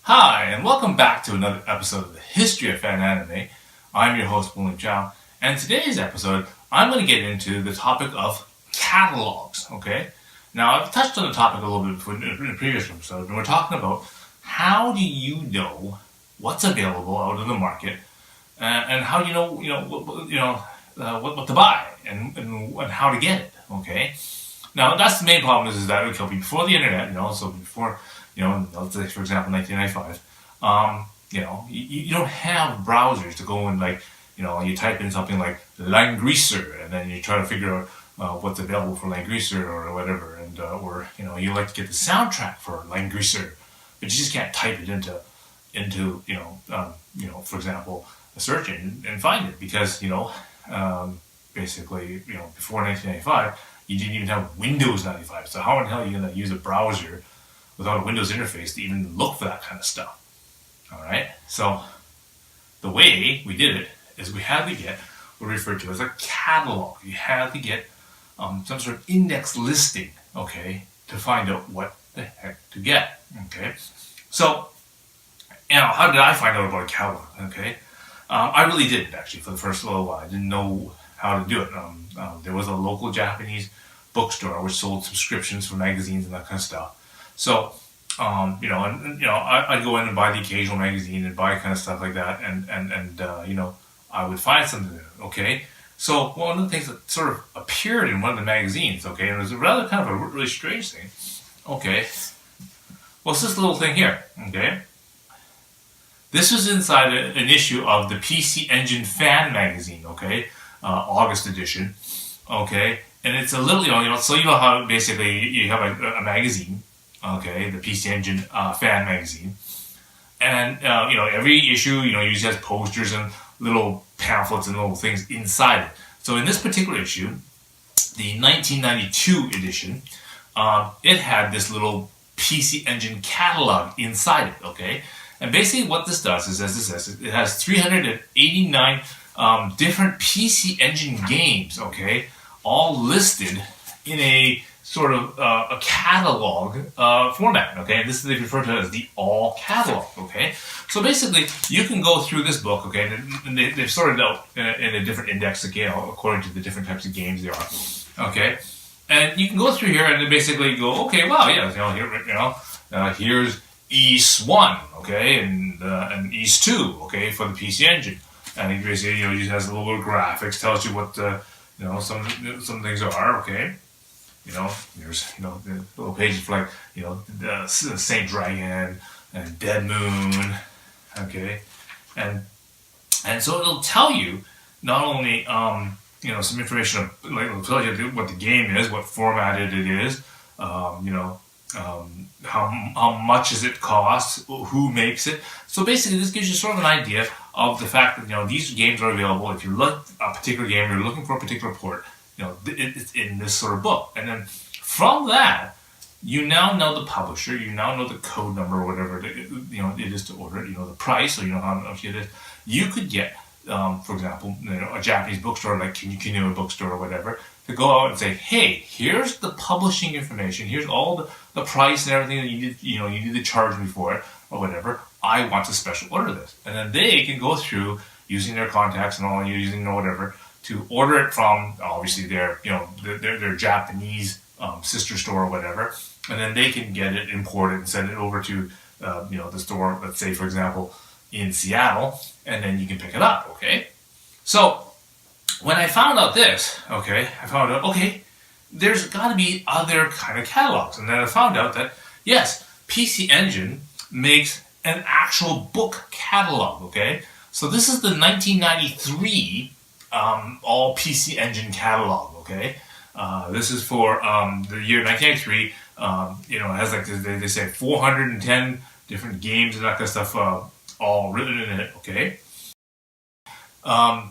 Hi, and welcome back to another episode of the History of Fan Anime. I'm your host, William Chow, and today's episode, I'm going to get into the topic of catalogs, okay? Now, I've touched on the topic a little bit before in the previous episode, and we're talking about how do you know what's available out in the market, and how do you know, what to buy, and how to get it, okay? Now, that's the main problem is that before the internet, so before, let's say, for example, 1995, you don't have browsers to go and, you type in something like Langrisser, and then you try to figure out what's available for Langrisser or whatever, and, or, you like to get the soundtrack for Langrisser, but you just can't type it into for example, a search engine and find it because, basically, before 1995, you didn't even have Windows 95. So how in the hell are you going to use a browser without a Windows interface to even look for that kind of stuff? All right. So the way we did it is we had to get what we refer to as a catalog. You had to get some sort of index listing, okay, to find out what the heck to get. Okay. So, how did I find out about a catalog? Okay. I really didn't actually for the first little while. I didn't know how to do it. There was a local Japanese bookstore which sold subscriptions for magazines and that kind of stuff. So, I'd go in and buy the occasional magazine and buy kind of stuff like that, and I would find something there. Okay, so one of the things that sort of appeared in one of the magazines, okay, and it was a rather kind of a really strange thing. Okay, well, it's this little thing here. Okay. This was inside an issue of the PC Engine Fan magazine, okay, August edition, okay, and it's a little, so you know how basically you have a magazine, okay, the PC Engine Fan magazine, and every issue, usually has posters and little pamphlets and little things inside it. So in this particular issue, the 1992 edition, it had this little PC Engine catalog inside it, okay. And basically what this does is, as it says, it has 389 different PC Engine games, okay, all listed in a sort of a catalog format, okay. And this is referred to as the all catalog, okay. So basically, you can go through this book, okay, and they've sorted it out in a different index scale according to the different types of games there are, okay. And you can go through here and then basically go, okay, wow, yeah, here's Ys 1, okay, and Ys 2, okay, for the PC Engine, and it basically just has a little bit of graphics, tells you what some things are, okay, there's the little pages for the Saint Dragon and Dead Moon, okay, and so it'll tell you not only some information it'll tell you what the game is, what formatted it is, how much does it cost, who makes it. So basically this gives you sort of an idea of the fact that these games are available. If you look a particular game, you're looking for a particular port, it's in this sort of book. And then from that, you now know the publisher, you now know the code number or whatever it is to order it, the price, so how much it is. You could get for example, a Japanese bookstore like Kinokuniya bookstore or whatever, to go out and say, hey, here's the publishing information, here's all the price and everything that you need to charge me for it or whatever. I want to special order this, and then they can go through using their contacts and all, using whatever to order it from obviously their Japanese sister store or whatever, and then they can get it imported and send it over to the store. Let's say, for example, in Seattle, and then you can pick it up, okay? So, when I found out this, okay, there's got to be other kind of catalogs. And then I found out that, yes, PC Engine makes an actual book catalog, okay? So this is the 1993 all PC Engine catalog, okay? This is for the year 1993. It has they say 410 different games and that kind of stuff all written in it, okay?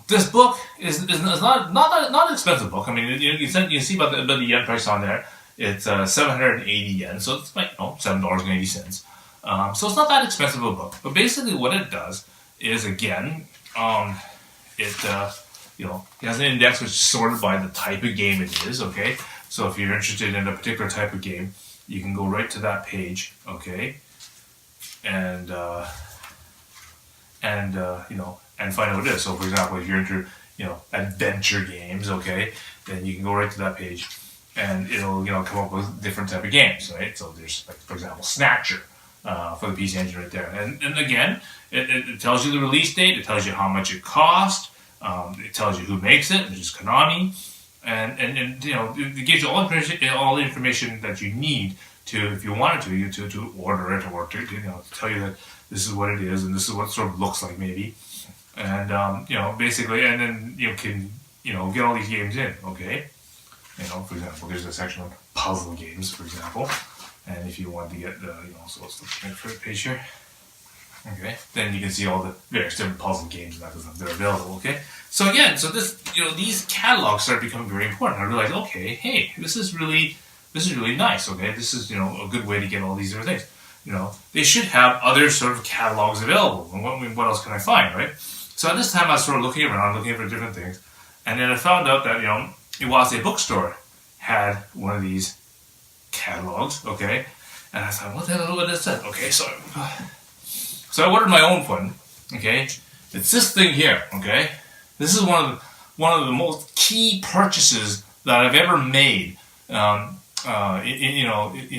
This book is not an expensive book. I mean, you see about the yen price on there. It's 780 yen, so it's like $7.80. So it's not that expensive a book. But basically, what it does is again, it has an index which is sorted by the type of game it is. Okay, so if you're interested in a particular type of game, you can go right to that page. Okay, and and find out what it is. So, for example, if you're into adventure games, okay, then you can go right to that page, and it'll come up with different type of games, right? So there's, like, for example, Snatcher for the PC Engine right there, and again, it tells you the release date, it tells you how much it cost, it tells you who makes it, which is Konami, and it gives you all the information that you need to, if you wanted to order it, or to tell you that this is what it is and this is what it sort of looks like maybe, and basically, and then you can get all these games in, okay. For example, there's a section on puzzle games, for example, and if you want to get so let's look at the first page here. Okay, then you can see all the various different puzzle games and that stuff that are available. Okay, so again, these catalogs start becoming very important. I realized, okay, hey, this is really nice. Okay, this is a good way to get all these different things. They should have other sort of catalogs available. And what else can I find, right? So at this time, I was sort of looking around, looking for different things, and then I found out that Iwase Bookstore had one of these catalogs. Okay, and I thought, what the hell is that? Okay, so I ordered my own one. Okay, it's this thing here. Okay, this is one of the most key purchases that I've ever made. In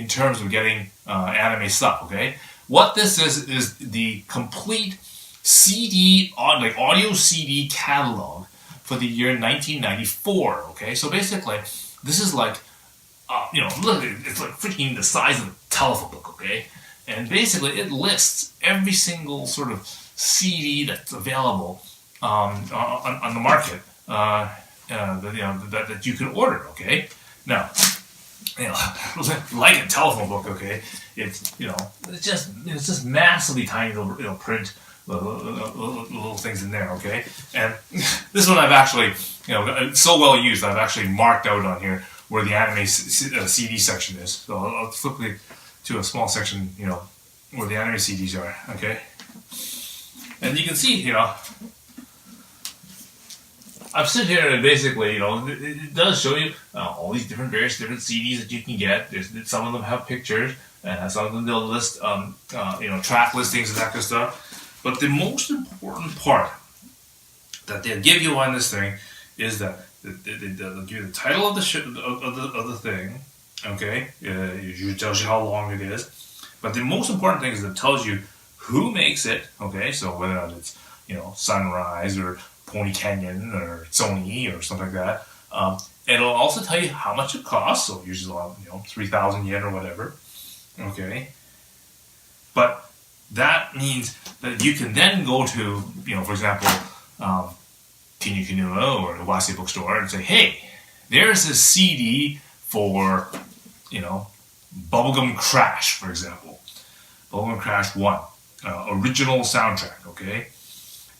terms of getting anime stuff. Okay, what this is the complete CD, like audio CD catalog for the year 1994. Okay, so basically, this is like, look, it's like freaking the size of a telephone book. Okay. And basically, it lists every single sort of CD that's available on the market that you can order. Okay, now like a telephone book. Okay, it's just massively tiny little print little things in there. Okay, and this one I've actually it's so well used I've actually marked out on here where the anime CD section is. So I'll flip to a small section, where the anime CDs are, okay? And you can see, I've sit here and basically, it does show you all these various different CDs that you can get. Some of them have pictures, and some of them they'll list, track listings and that kind of stuff. But the most important part that they'll give you on this thing is that they'll give you the title of the thing. Okay, it tells you how long it is, but the most important thing is it tells you who makes it. Okay, so whether or not it's Sunrise or Pony Canyon or Sony or something like that. It'll also tell you how much it costs. So usually 3,000 yen or whatever. Okay, but that means that you can then go to for example, Kinya Kinua or Iwase Bookstore and say, hey, there's a CD for Bubblegum Crash, for example. Bubblegum Crash 1. Original soundtrack, okay?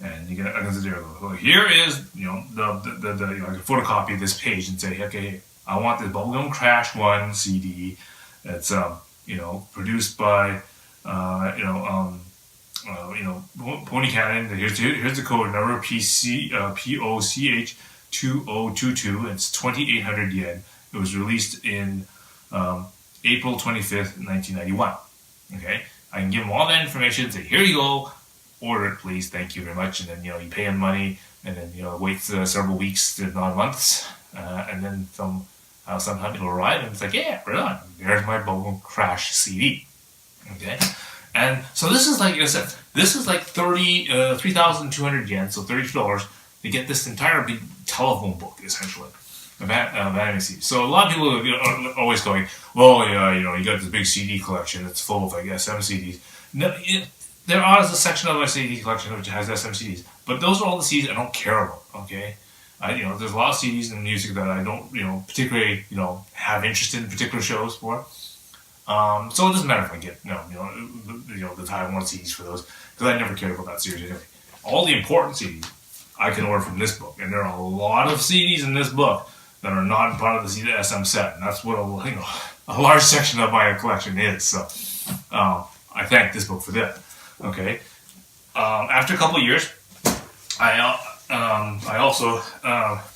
And you can consider, well, here is, the I can photocopy this page and say, okay, I want this Bubblegum Crash 1 CD. It's, produced by, Pony Canyon. Here's the code number, POCH 2022. It's 2,800 yen. It was released in April 25th, 1991. Okay, I can give them all that information. Say, here you go, order it, please. Thank you very much. And then you pay them money, and then wait several weeks to not months, and then sometime it'll arrive, and it's like, yeah, right on. There's my Bubblegum Crash CD. Okay, and so this is like I said, this is like 3,200 yen, so $32 to get this entire big telephone book essentially. Of anime CDs. So a lot of people are always going, well, you got this big CD collection. It's full of, I guess, SM CDs. No, there is a section of my CD collection which has SM CDs, but those are all the CDs I don't care about. Okay, there's a lot of CDs and music that I don't, particularly, have interest in particular shows for. So it doesn't matter if I get, the Taiwan CDs for those, because I never cared about that series anyway. All the important CDs I can order from this book, and there are a lot of CDs in this book that are not part of the SM set, and that's what a large section of my collection is. So I thank this book for that. Okay. After a couple of years, I also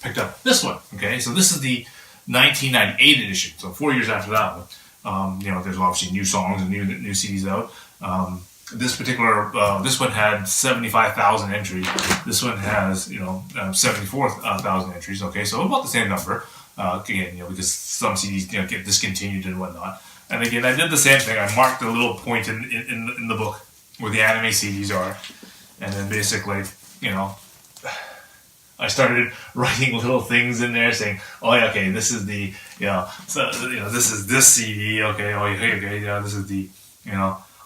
picked up this one. Okay, so this is the 1998 edition. So 4 years after that one, there's obviously new songs and new CDs out. this particular this one had 75,000 entries. This one has 74,000 entries. Okay, so about the same number. Again, because some CDs get discontinued and whatnot. And again, I did the same thing. I marked a little point in the book where the anime CDs are, and then basically, I started writing little things in there saying, "Oh yeah, okay, this is the this is this CD. Okay, oh okay, yeah, this is the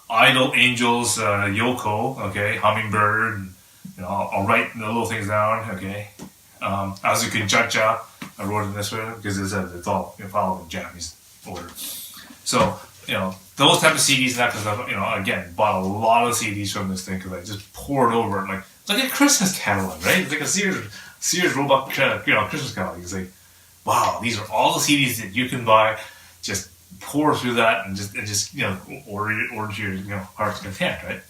Idol Angels Yoko. Okay, Hummingbird. And, I'll write the little things down. Okay, Azuki Chacha. I wrote it this way because it's all following Japanese order. So those type of CDs and that kind of stuff. Again, bought a lot of CDs from this thing because I just poured over it it's like a Christmas catalog, right? It's like a Sears Roebuck Christmas catalog. It's like, wow, these are all the CDs that you can buy. Just pour through that and just order to your heart's content, right?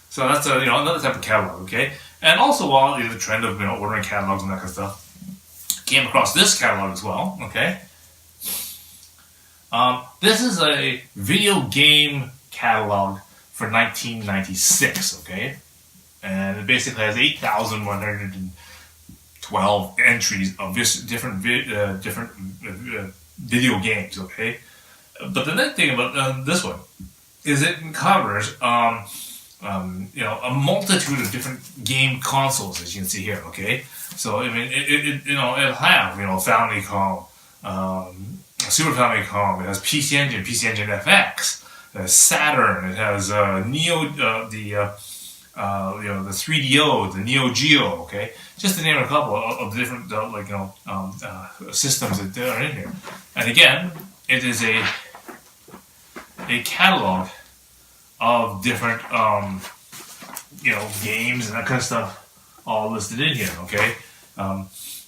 So that's another type of catalog, okay? And also, while the trend of ordering catalogs and that kind of stuff, came across this catalog as well, okay? This is a video game catalog for 1996, okay? And it basically has 8,112 entries of different video games, okay? But the next thing about this one is it covers a multitude of different game consoles, as you can see here, okay? So I mean, it'll have Famicom, Super Famicom. It has PC Engine FX. It has Saturn. It has Neo, the 3DO, the Neo Geo. Okay, just to name a couple of the different systems that are in here. And again, it is a catalog of different games and that kind of stuff, all listed in here. Okay,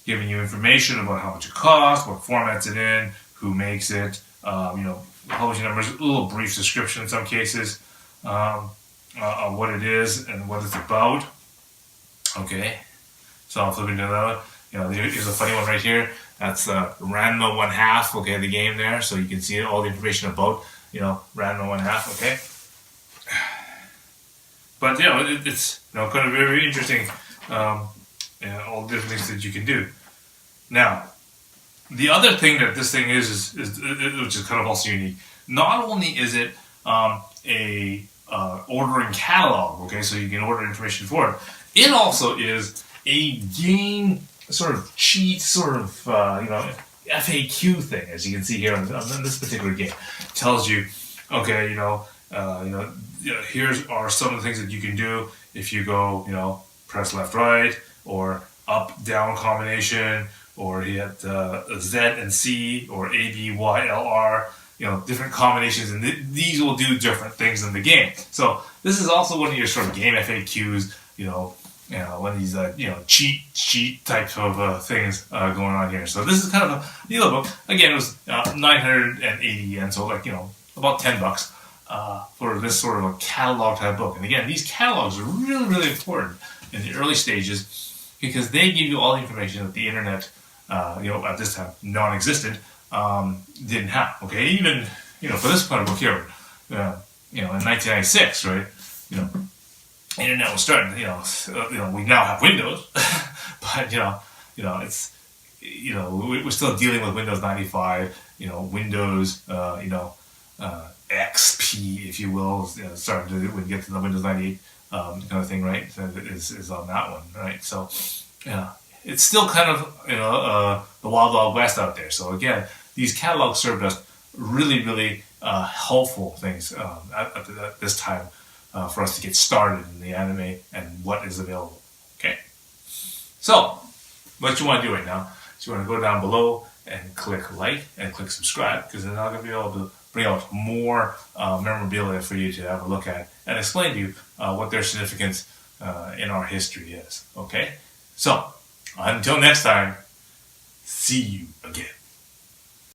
giving you information about how much it costs, what formats it in, who makes it, publishing numbers, a little brief description in some cases, of what it is and what it's about. Okay, so I'll flip into that. Here's a funny one right here. That's Ranma 1/2. Okay, the game there, so you can see all the information about Ranma 1/2. Okay, but it's kind of very interesting. All the different things that you can do. Now, the other thing that this thing is which is kind of also unique. Not only is it a ordering catalog, okay, so you can order information for it. It also is a game sort of cheat, sort of FAQ thing, as you can see here on this particular game. It tells you, okay, here's are some of the things that you can do if you go, press left, right, or up, down combination, or hit Z and C, or A, B, Y, L, R, different combinations, and these will do different things in the game. So this is also one of your sort of game FAQs, one of these, cheat type of things going on here. So this is kind of a neat little book. Again, it was 980 yen, so about $10 for this sort of a catalog type book. And again, these catalogs are really, really important in the early stages because they give you all the information that the internet, at this time, non-existent, didn't have. Okay, even for this kind of book here, in 1996, right? Internet was starting. We now have Windows, but it's we're still dealing with Windows 95. Windows, XP, if you will, starting to when you get to the Windows 98 kind of thing, right? Is on that one, right? So, it's still kind of the wild west out there. So again, these catalogs served us really, really helpful things at this time for us to get started in the anime and what is available. Okay, so what you want to do right now is you want to go down below and click like and click subscribe, because then I'm going to be able to bring out more memorabilia for you to have a look at and explain to you what their significance in our history is. Okay, so until next time, see you again.